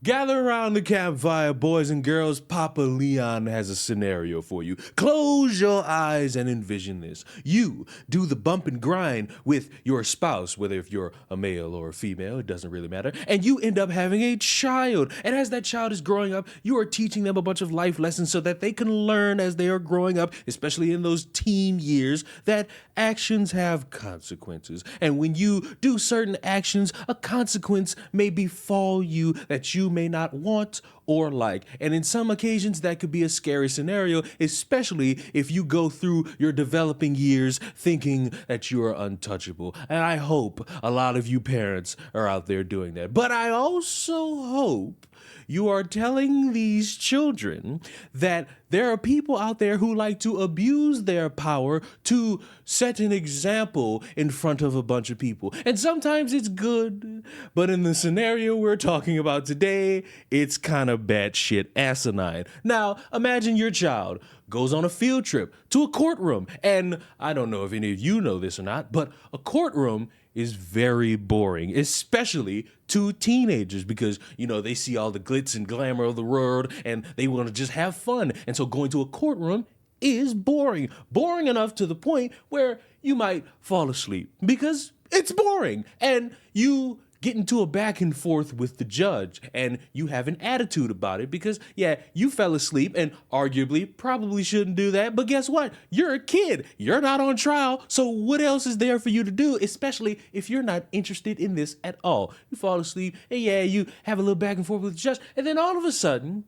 Gather around the campfire, boys and girls. Papa Leon has a scenario for you. Close your eyes and envision this. You do the bump and grind with your spouse, whether if you're a male or a female, it doesn't really matter, and you end up having a child. And as that child is growing up, you are teaching them a bunch of life lessons so that they can learn as they are growing up, especially in those teen years, that actions have consequences. And when you do certain actions, a consequence may befall you that you may not want or like. And in some occasions, that could be a scary scenario, especially if you go through your developing years thinking that you are untouchable. And I hope a lot of you parents are out there doing that. But I also hope you are telling these children that there are people out there who like to abuse their power to set an example in front of a bunch of people. And sometimes it's good, but in the scenario we're talking about today, it's kind of batshit asinine. Now, imagine your child goes on a field trip to a courtroom. And I don't know if any of you know this or not, but a courtroom is very boring, especially to teenagers, because, you know, they see all the glitz and glamour of the world and they want to just have fun. And so going to a courtroom is boring. Boring enough to the point where you might fall asleep because it's boring. And you get into a back and forth with the judge and you have an attitude about it because, yeah, you fell asleep and arguably probably shouldn't do that. But guess what? You're a kid. You're not on trial. So what else is there for you to do, especially if you're not interested in this at all? You fall asleep and, yeah, you have a little back and forth with the judge. And then all of a sudden,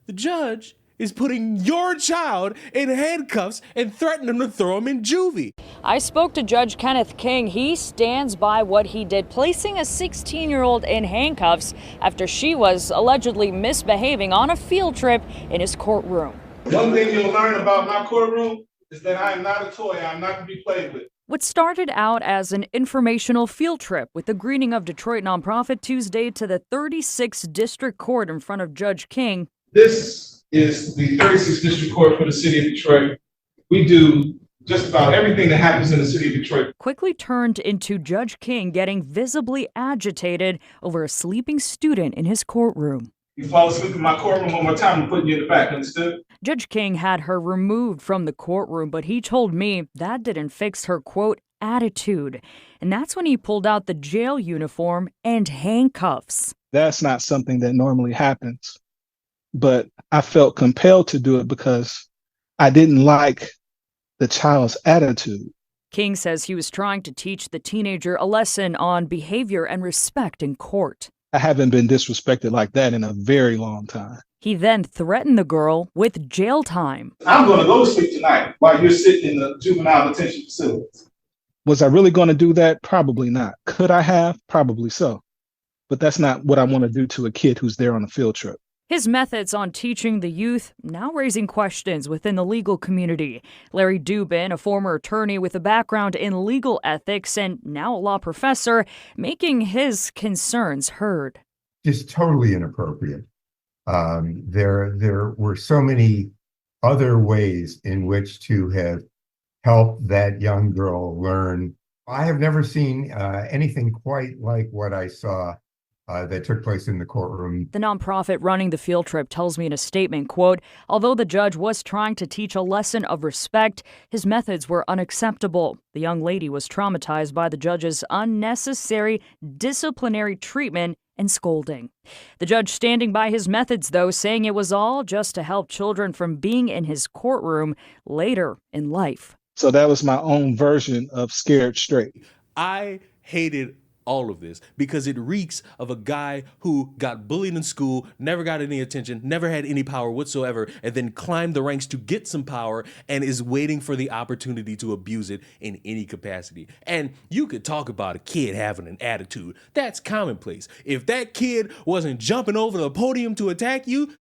the judge is putting your child in handcuffs and threatening to throw him in juvie. I spoke to Judge Kenneth King. He stands by what he did, placing a 16-year-old in handcuffs after she was allegedly misbehaving on a field trip in his courtroom. One thing you'll learn about my courtroom is that I am not a toy. I'm not to be played with. What started out as an informational field trip with the greeting of Detroit nonprofit Tuesday to the 36th District Court in front of Judge King. This is the 36th District Court for the city of Detroit. We do just about everything that happens in the city of Detroit. Quickly turned into Judge King getting visibly agitated over a sleeping student in his courtroom. You fall asleep in my courtroom one more time, I'm putting you in the back, understood? Judge King had her removed from the courtroom, but he told me that didn't fix her, quote, attitude. And that's when he pulled out the jail uniform and handcuffs. That's not something that normally happens. But I felt compelled to do it because I didn't like the child's attitude. King says he was trying to teach the teenager a lesson on behavior and respect in court. I haven't been disrespected like that in a very long time. He then threatened the girl with jail time. I'm going to go to sleep tonight while you're sitting in the juvenile detention facilities. Was I really going to do that? Probably not. Could I have? Probably so. But that's not what I want to do to a kid who's there on a field trip. His methods on teaching the youth now raising questions within the legal community. Larry Dubin, a former attorney with a background in legal ethics and now a law professor, making his concerns heard. Just totally inappropriate. There were so many other ways in which to have helped that young girl learn. I have never seen anything quite like what I saw that took place in the courtroom. The nonprofit running the field trip tells me in a statement, quote, although the judge was trying to teach a lesson of respect, his methods were unacceptable. The young lady was traumatized by the judge's unnecessary disciplinary treatment and scolding. The judge standing by his methods, though, saying it was all just to help children from being in his courtroom later in life. So that was my own version of scared straight. I hated all of this because it reeks of a guy who got bullied in school, never got any attention, never had any power whatsoever, and then climbed the ranks to get some power and is waiting for the opportunity to abuse it in any capacity. And you could talk about a kid having an attitude. That's commonplace. If that kid wasn't jumping over the podium to attack you,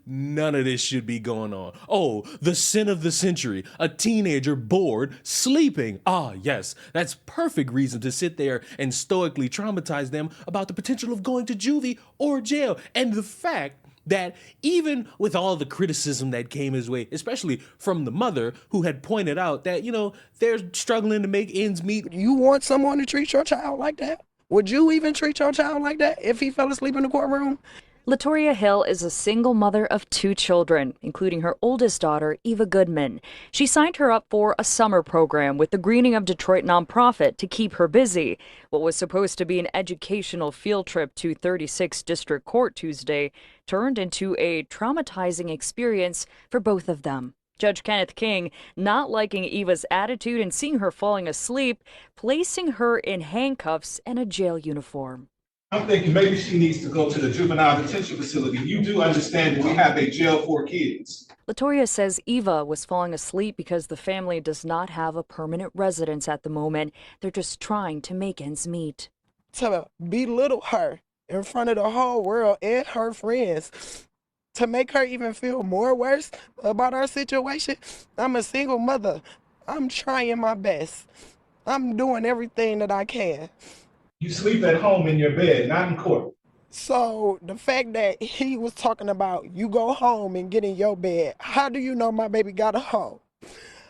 none of this should be going on. Oh, the sin of the century. A teenager bored, sleeping. Ah, yes, that's perfect reason to sit there and stoically traumatize them about the potential of going to juvie or jail. And the fact that even with all the criticism that came his way, especially from the mother who had pointed out that, you know, they're struggling to make ends meet. You want someone to treat your child like that? Would you even treat your child like that if he fell asleep in the courtroom? Latoria Hill is a single mother of 2 children, including her oldest daughter, Eva Goodman. She signed her up for a summer program with the Greening of Detroit nonprofit to keep her busy. What was supposed to be an educational field trip to 36th District Court Tuesday turned into a traumatizing experience for both of them. Judge Kenneth King, not liking Eva's attitude and seeing her falling asleep, placing her in handcuffs and a jail uniform. I'm thinking maybe she needs to go to the juvenile detention facility. You do understand that we have a jail for kids. Latoria says Eva was falling asleep because the family does not have a permanent residence at the moment. They're just trying to make ends meet. To belittle her in front of the whole world and her friends, to make her even feel more worse about our situation. I'm a single mother. I'm trying my best. I'm doing everything that I can. You sleep at home in your bed, not in court. So the fact that he was talking about you go home and get in your bed, how do you know my baby got a home?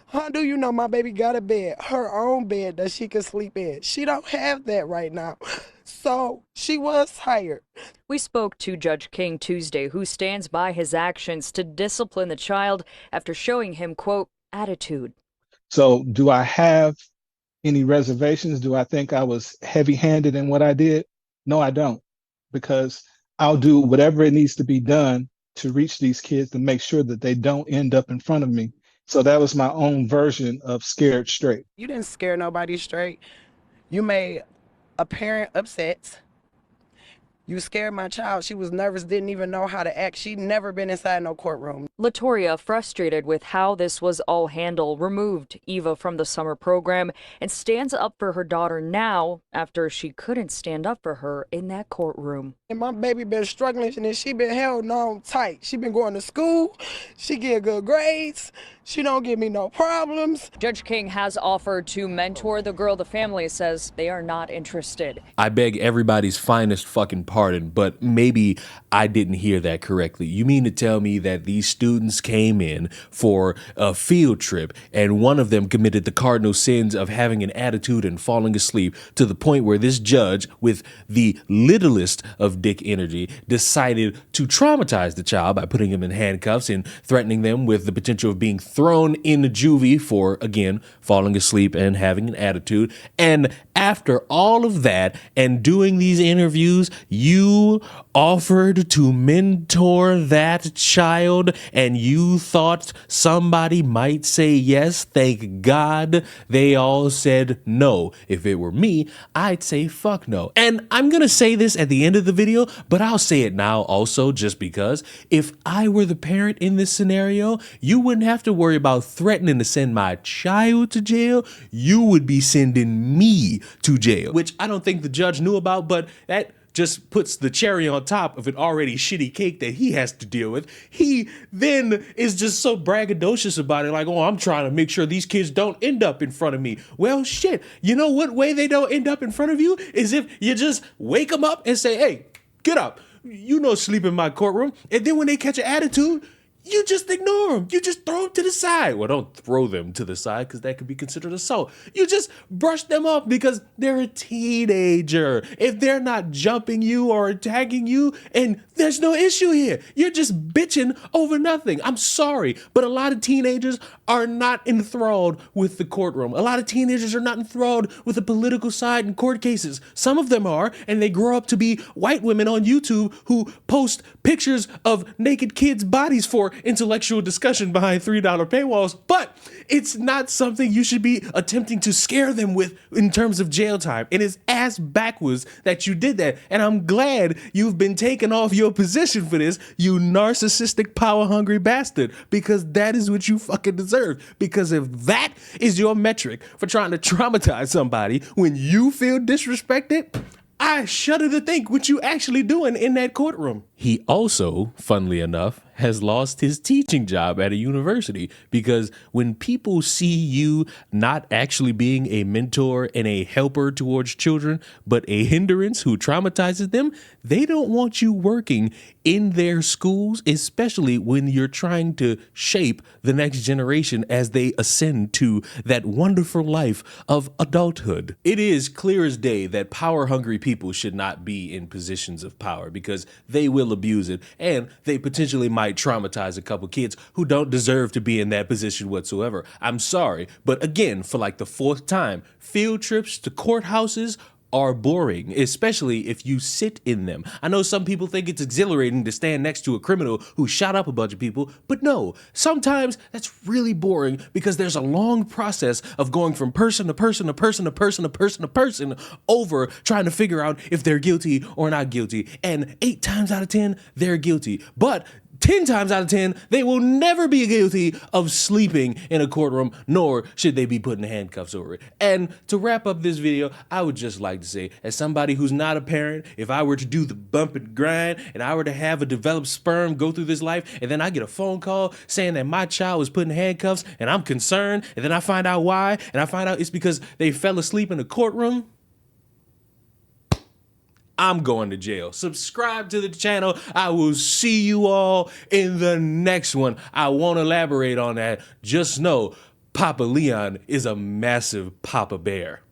How do you know my baby got a bed, her own bed that she can sleep in? She don't have that right now. So she was tired. We spoke to Judge King Tuesday, who stands by his actions to discipline the child after showing him, quote, attitude. So do I have any reservations? Do I think I was heavy-handed in what I did? No, I don't, because I'll do whatever it needs to be done to reach these kids to make sure that they don't end up in front of me. So that was my own version of scared straight. You didn't scare nobody straight. You made a parent upset. You scared my child. She was nervous, didn't even know how to act. She'd never been inside no courtroom. Latoria, frustrated with how this was all handled, removed Eva from the summer program and stands up for her daughter now after she couldn't stand up for her in that courtroom. And my baby been struggling and she been held on tight. She been going to school. She get good grades. She don't give me no problems. Judge King has offered to mentor the girl. The family says they are not interested. I beg everybody's finest fucking pardon, but maybe I didn't hear that correctly. You mean to tell me that these students came in for a field trip and one of them committed the cardinal sins of having an attitude and falling asleep to the point where this judge, with the littlest of dick energy, decided to traumatize the child by putting him in handcuffs and threatening them with the potential of being thrown in the juvie for, again, falling asleep and having an attitude. And after all of that and doing these interviews, you offered to mentor that child and you thought somebody might say yes. Thank God they all said no. If it were me, I'd say fuck no. And I'm gonna say this at the end of the video, but I'll say it now also, just because if I were the parent in this scenario, you wouldn't have to worry about threatening to send my child to jail. You would be sending me to jail, which I don't think the judge knew about, but that just puts the cherry on top of an already shitty cake that he has to deal with. He then is just so braggadocious about it, like, oh, I'm trying to make sure these kids don't end up in front of me. Well, shit, you know what way they don't end up in front of you is if you just wake them up and say, hey, get up. You know, sleep in my courtroom. And then when they catch an attitude, you just ignore them. You just throw them to the side. Well, don't throw them to the side because that could be considered assault. You just brush them off because they're a teenager. If they're not jumping you or attacking you, and there's no issue here. You're just bitching over nothing. I'm sorry, but a lot of teenagers are not enthralled with the courtroom. A lot of teenagers are not enthralled with the political side in court cases. Some of them are, and they grow up to be white women on YouTube who post pictures of naked kids' bodies for intellectual discussion behind $3 paywalls, but it's not something you should be attempting to scare them with in terms of jail time. It is ass backwards that you did that, and I'm glad you've been taken off your position for this, you narcissistic, power-hungry bastard, because that is what you fucking deserve. Because if that is your metric for trying to traumatize somebody when you feel disrespected, I shudder to think what you actually doing in that courtroom. He also, funnily enough, has lost his teaching job at a university because when people see you not actually being a mentor and a helper towards children, but a hindrance who traumatizes them, they don't want you working in their schools, especially when you're trying to shape the next generation as they ascend to that wonderful life of adulthood. It is clear as day that power-hungry people should not be in positions of power because they will abuse it and they potentially might traumatize a couple kids who don't deserve to be in that position whatsoever. I'm sorry, but again, for like the fourth time, field trips to courthouses are boring, especially if you sit in them. I know some people think it's exhilarating to stand next to a criminal who shot up a bunch of people, but no, sometimes that's really boring because there's a long process of going from person to person to person to person to person to person over trying to figure out if they're guilty or not guilty. And 8 times out of 10, they're guilty. But 10 times out of 10, they will never be guilty of sleeping in a courtroom, nor should they be put in handcuffs over it. And to wrap up this video, I would just like to say, as somebody who's not a parent, if I were to do the bump and grind and I were to have a developed sperm go through this life, and then I get a phone call saying that my child was put in handcuffs and I'm concerned, and then I find out why, and I find out it's because they fell asleep in a courtroom, I'm going to jail. Subscribe to the channel. I will see you all in the next one. I won't elaborate on that. Just know Papa Leon is a massive Papa Bear.